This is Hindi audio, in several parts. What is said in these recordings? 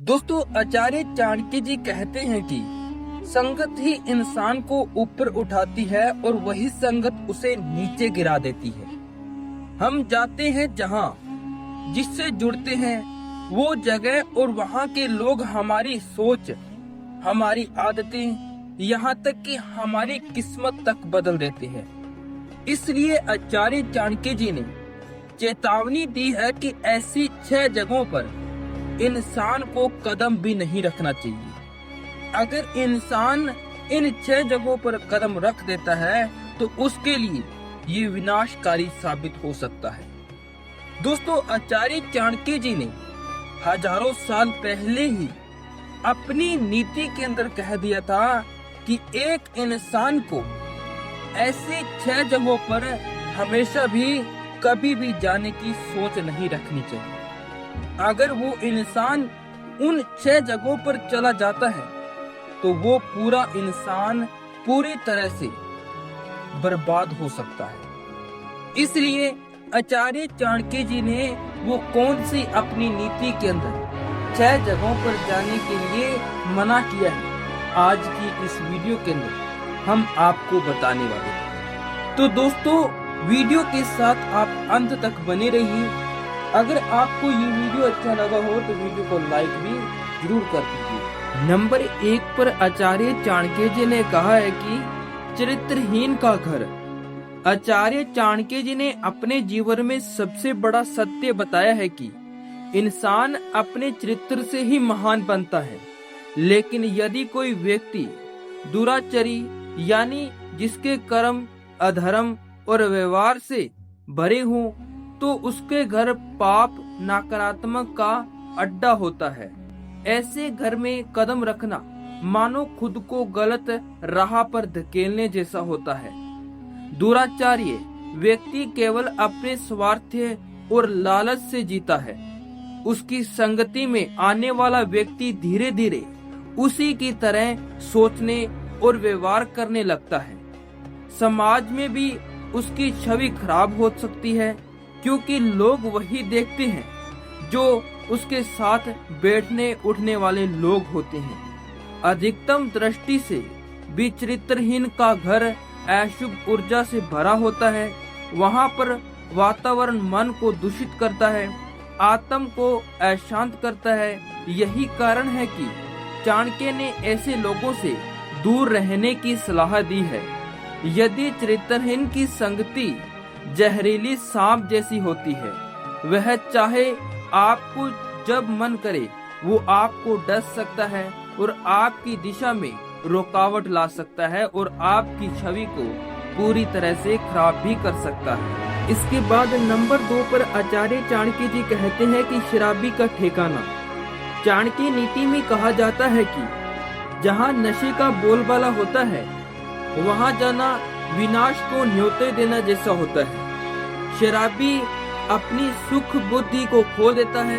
दोस्तों, आचार्य चाणक्य जी कहते हैं कि संगत ही इंसान को ऊपर उठाती है और वही संगत उसे नीचे गिरा देती है। हम जाते हैं जहाँ जिससे जुड़ते हैं वो जगह और वहाँ के लोग हमारी सोच, हमारी आदतें, यहाँ तक कि हमारी किस्मत तक बदल देते हैं। इसलिए आचार्य चाणक्य जी ने चेतावनी दी है कि ऐसी 6 जगहों पर इंसान को कदम भी नहीं रखना चाहिए। अगर इंसान इन 6 जगहों पर कदम रख देता है तो उसके लिए ये विनाशकारी साबित हो सकता है। दोस्तों, आचार्य चाणक्य जी ने हजारों साल पहले ही अपनी नीति के अंदर कह दिया था कि एक इंसान को ऐसी 6 जगहों पर हमेशा भी कभी भी जाने की सोच नहीं रखनी चाहिए। अगर वो इंसान उन 6 जगहों पर चला जाता है तो वो पूरा इंसान पूरी तरह से बर्बाद हो सकता है। इसलिए आचार्य चाणक्य जी ने वो कौन सी अपनी नीति के अंदर 6 जगहों पर जाने के लिए मना किया है, आज की इस वीडियो के अंदर हम आपको बताने वाले हैं। तो दोस्तों, वीडियो के साथ आप अंत तक बने रहिए। अगर आपको ये वीडियो अच्छा लगा हो तो वीडियो को लाइक भी जरूर कर दीजिए। नंबर 1 पर आचार्य चाणक्य जी ने कहा है कि चरित्रहीन का घर। आचार्य चाणक्य जी ने अपने जीवन में सबसे बड़ा सत्य बताया है कि इंसान अपने चरित्र से ही महान बनता है। लेकिन यदि कोई व्यक्ति दुराचारी यानी जिसके कर्म अधर्म और व्यवहार से भरे हों तो उसके घर पाप नकारात्मक का अड्डा होता है। ऐसे घर में कदम रखना मानो खुद को गलत राह पर धकेलने जैसा होता है। दुराचार्य व्यक्ति केवल अपने स्वार्थ और लालच से जीता है। उसकी संगति में आने वाला व्यक्ति धीरे धीरे उसी की तरह सोचने और व्यवहार करने लगता है। समाज में भी उसकी छवि खराब हो सकती है, क्योंकि लोग वही देखते हैं जो उसके साथ बैठने उठने वाले लोग होते हैं। अधिकतम दृष्टि से भी चरित्रहीन का घर अशुभ ऊर्जा से भरा होता है। वहाँ पर वातावरण मन को दूषित करता है, आत्मा को अशांत करता है। यही कारण है कि चाणक्य ने ऐसे लोगों से दूर रहने की सलाह दी है। यदि चरित्रहीन की संगति जहरीली सांप जैसी होती है, वह चाहे आपको जब मन करे वो आपको डस सकता है और आपकी दिशा में रुकावट ला सकता है और आपकी छवि को पूरी तरह से खराब भी कर सकता है। इसके बाद नंबर 2 पर आचार्य चाणक्य जी कहते हैं कि शराबी का ठिकाना। चाणक्य नीति में कहा जाता है कि जहाँ नशे का बोलबाला होता है वहाँ जाना विनाश को न्योते देना जैसा होता है। शराबी अपनी सुख बुद्धि को खो देता है,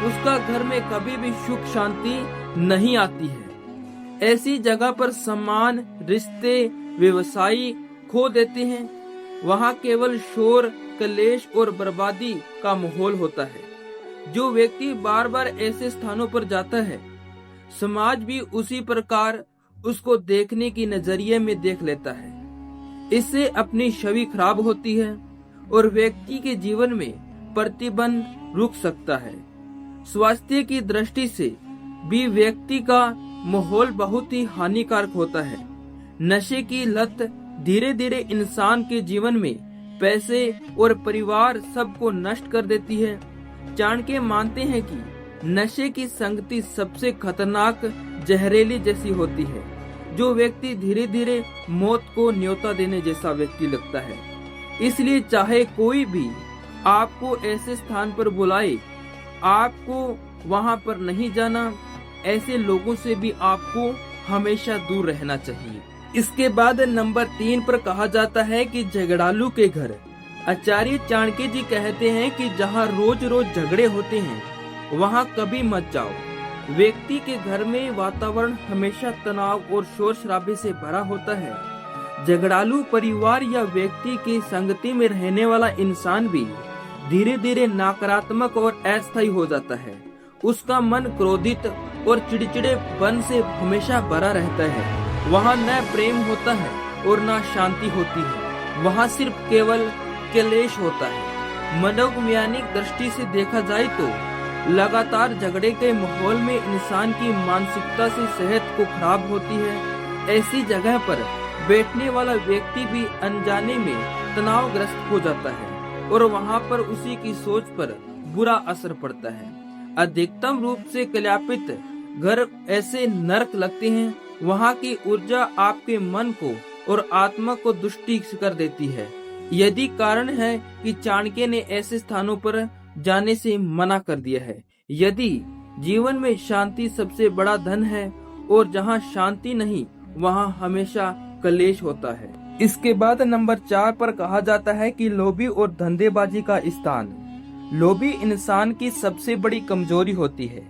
उसका घर में कभी भी सुख शांति नहीं आती है। ऐसी जगह पर सम्मान, रिश्ते, व्यवसायी खो देते हैं। वहाँ केवल शोर, कलेश और बर्बादी का माहौल होता है। जो व्यक्ति बार बार ऐसे स्थानों पर जाता है, समाज भी उसी प्रकार उसको देखने की नजरिए में देख लेता है। इससे अपनी छवि खराब होती है और व्यक्ति के जीवन में प्रतिबंध रुक सकता है। स्वास्थ्य की दृष्टि से भी व्यक्ति का माहौल बहुत ही हानिकारक होता है। नशे की लत धीरे धीरे इंसान के जीवन में पैसे और परिवार सबको नष्ट कर देती है। चाणक्य मानते हैं कि नशे की संगति सबसे खतरनाक जहरीली जैसी होती है। जो व्यक्ति धीरे धीरे मौत को न्योता देने जैसा व्यक्ति लगता है। इसलिए चाहे कोई भी आपको ऐसे स्थान पर बुलाए, आपको वहां पर नहीं जाना। ऐसे लोगों से भी आपको हमेशा दूर रहना चाहिए। इसके बाद नंबर 3 पर कहा जाता है कि झगड़ालू के घर। आचार्य चाणक्य जी कहते हैं कि जहाँ रोज रोज झगड़े होते हैं वहाँ कभी मत जाओ। व्यक्ति के घर में वातावरण हमेशा तनाव और शोर शराबे से भरा होता है। झगड़ालू परिवार या व्यक्ति की संगति में रहने वाला इंसान भी धीरे धीरे नकारात्मक और अस्थायी हो जाता है। उसका मन क्रोधित और चिड़चिड़ेपन से हमेशा भरा रहता है। वहाँ न प्रेम होता है और न शांति होती है, वहाँ सिर्फ केवल क्लेश होता है। मनोवैज्ञानिक दृष्टि से देखा जाए तो लगातार झगड़े के माहौल में इंसान की मानसिकता से सेहत को खराब होती है। ऐसी जगह पर बैठने वाला व्यक्ति भी अनजाने में तनावग्रस्त हो जाता है और वहाँ पर उसी की सोच पर बुरा असर पड़ता है। अधिकतम रूप से कल्यापित घर ऐसे नरक लगते हैं, वहाँ की ऊर्जा आपके मन को और आत्मा को दुष्टि कर देती है। यदि कारण है कि चाणक्य ने ऐसे स्थानों पर जाने से मना कर दिया है। यदि जीवन में शांति सबसे बड़ा धन है और जहाँ शांति नहीं वहाँ हमेशा कलेश होता है। इसके बाद नंबर 4 पर कहा जाता है कि लोभी और धंधेबाजी का स्थान। लोभी इंसान की सबसे बड़ी कमजोरी होती है।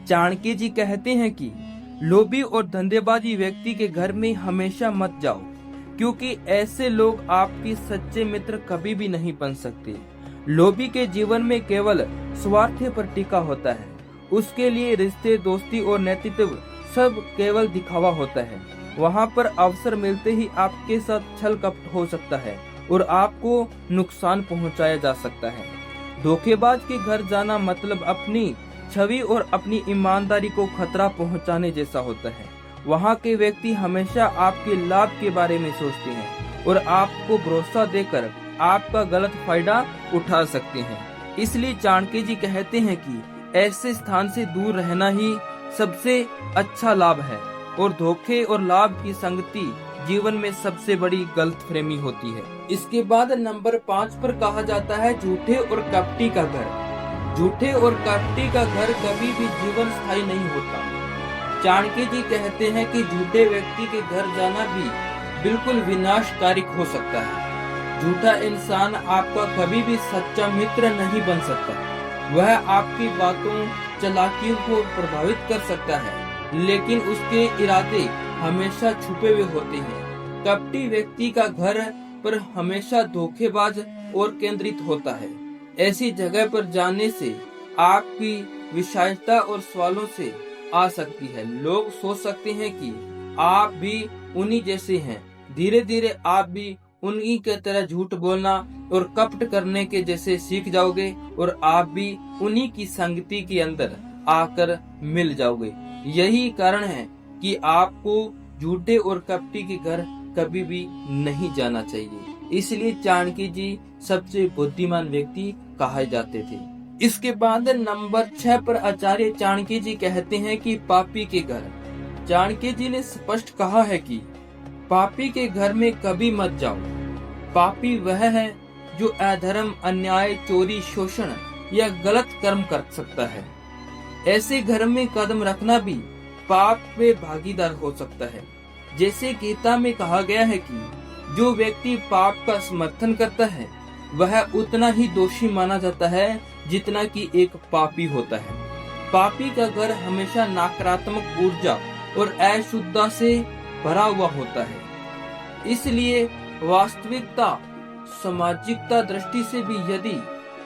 चाणक्य जी कहते हैं कि लोभी और धंधेबाजी व्यक्ति के घर में हमेशा मत जाओ, क्योंकि ऐसे लोग आपके सच्चे मित्र कभी भी नहीं बन सकते। लोभी के जीवन में केवल स्वार्थ पर टिका होता है। उसके लिए रिश्ते, दोस्ती और नेतृत्व सब केवल दिखावा होता है। वहाँ पर अवसर मिलते ही आपके साथ छल कपट हो सकता है और आपको नुकसान पहुँचाया जा सकता है। धोखेबाज के घर जाना मतलब अपनी छवि और अपनी ईमानदारी को खतरा पहुँचाने जैसा होता है। वहाँ के व्यक्ति हमेशा आपके लाभ के बारे में सोचते हैं और आपको भरोसा देकर आपका गलत फायदा उठा सकते हैं। इसलिए चाणक्य जी कहते हैं कि ऐसे स्थान से दूर रहना ही सबसे अच्छा लाभ है और धोखे और लाभ की संगति जीवन में सबसे बड़ी गलतफहमी होती है। इसके बाद नंबर 5 पर कहा जाता है झूठे और कपटी का घर। झूठे और कपटी का घर कभी भी जीवन स्थायी नहीं होता। चाणक्य जी कहते हैं कि झूठे व्यक्ति के घर जाना भी बिल्कुल विनाशकारी हो सकता है। झूठा इंसान आपका कभी भी सच्चा मित्र नहीं बन सकता। वह आपकी बातों, चालाकियों को प्रभावित कर सकता है, लेकिन उसके इरादे हमेशा छुपे हुए होते हैं। कपटी व्यक्ति का घर पर हमेशा धोखेबाज और केंद्रित होता है। ऐसी जगह पर जाने से आपकी विषायता और सवालों से आ सकती है। लोग सोच सकते हैं कि आप भी उन्हीं जैसे हैं। धीरे धीरे आप भी उन्हीं के तरह झूठ बोलना और कपट करने के जैसे सीख जाओगे और आप भी उन्हीं की संगति के अंदर आकर मिल जाओगे। यही कारण है कि आपको झूठे और कपटी के घर कभी भी नहीं जाना चाहिए। इसलिए चाणक्य जी सबसे बुद्धिमान व्यक्ति कहे जाते थे। इसके बाद नंबर 6 पर आचार्य चाणक्य जी कहते हैं कि पापी के घर। चाणक्य जी ने स्पष्ट कहा है कि पापी के घर में कभी मत जाओ। पापी वह है जो अधर्म, अन्याय, चोरी, शोषण या गलत कर्म कर सकता है। ऐसे घर में कदम रखना भी पाप में भागीदार हो सकता है। जैसे गीता में कहा गया है कि जो व्यक्ति पाप का समर्थन करता है वह उतना ही दोषी माना जाता है जितना कि एक पापी होता है। पापी का घर हमेशा नकारात्मक ऊर्जा और अशुद्धता से भरा हुआ होता है। इसलिए वास्तविकता, सामाजिकता दृष्टि से भी यदि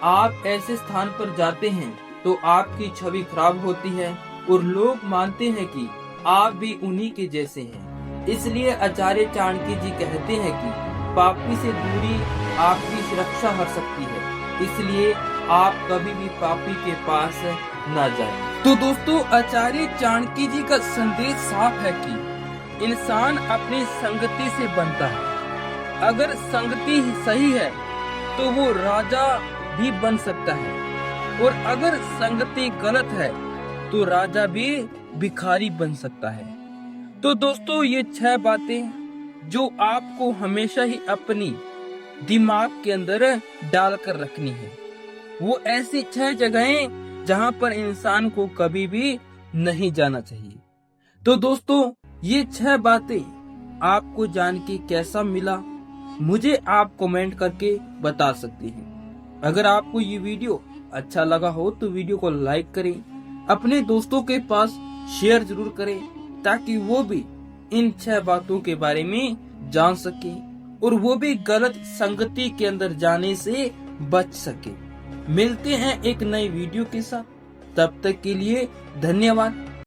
आप ऐसे स्थान पर जाते हैं तो आपकी छवि खराब होती है और लोग मानते हैं कि आप भी उन्हीं के जैसे हैं। इसलिए आचार्य चाणक्य जी कहते हैं कि पापी से दूरी आपकी सुरक्षा कर सकती है। इसलिए आप कभी भी पापी के पास न जाएं। तो दोस्तों, आचार्य चाणक्य जी का संदेश साफ है कि इंसान अपनी संगति से बनता है। अगर संगति सही है तो वो राजा भी बन सकता है और अगर संगति गलत है तो राजा भी भिखारी बन सकता है। तो दोस्तों, ये 6 बातें जो आपको हमेशा ही अपनी दिमाग के अंदर डालकर रखनी है। वो ऐसी 6 जगहें जहां पर इंसान को कभी भी नहीं जाना चाहिए। तो दोस्तों, ये 6 बातें आपको जान के कैसा मिला मुझे आप कमेंट करके बता सकते हैं। अगर आपको ये वीडियो अच्छा लगा हो तो वीडियो को लाइक करें, अपने दोस्तों के पास शेयर जरूर करें ताकि वो भी इन 6 बातों के बारे में जान सके और वो भी गलत संगति के अंदर जाने से बच सके। मिलते हैं एक नई वीडियो के साथ। तब तक के लिए धन्यवाद।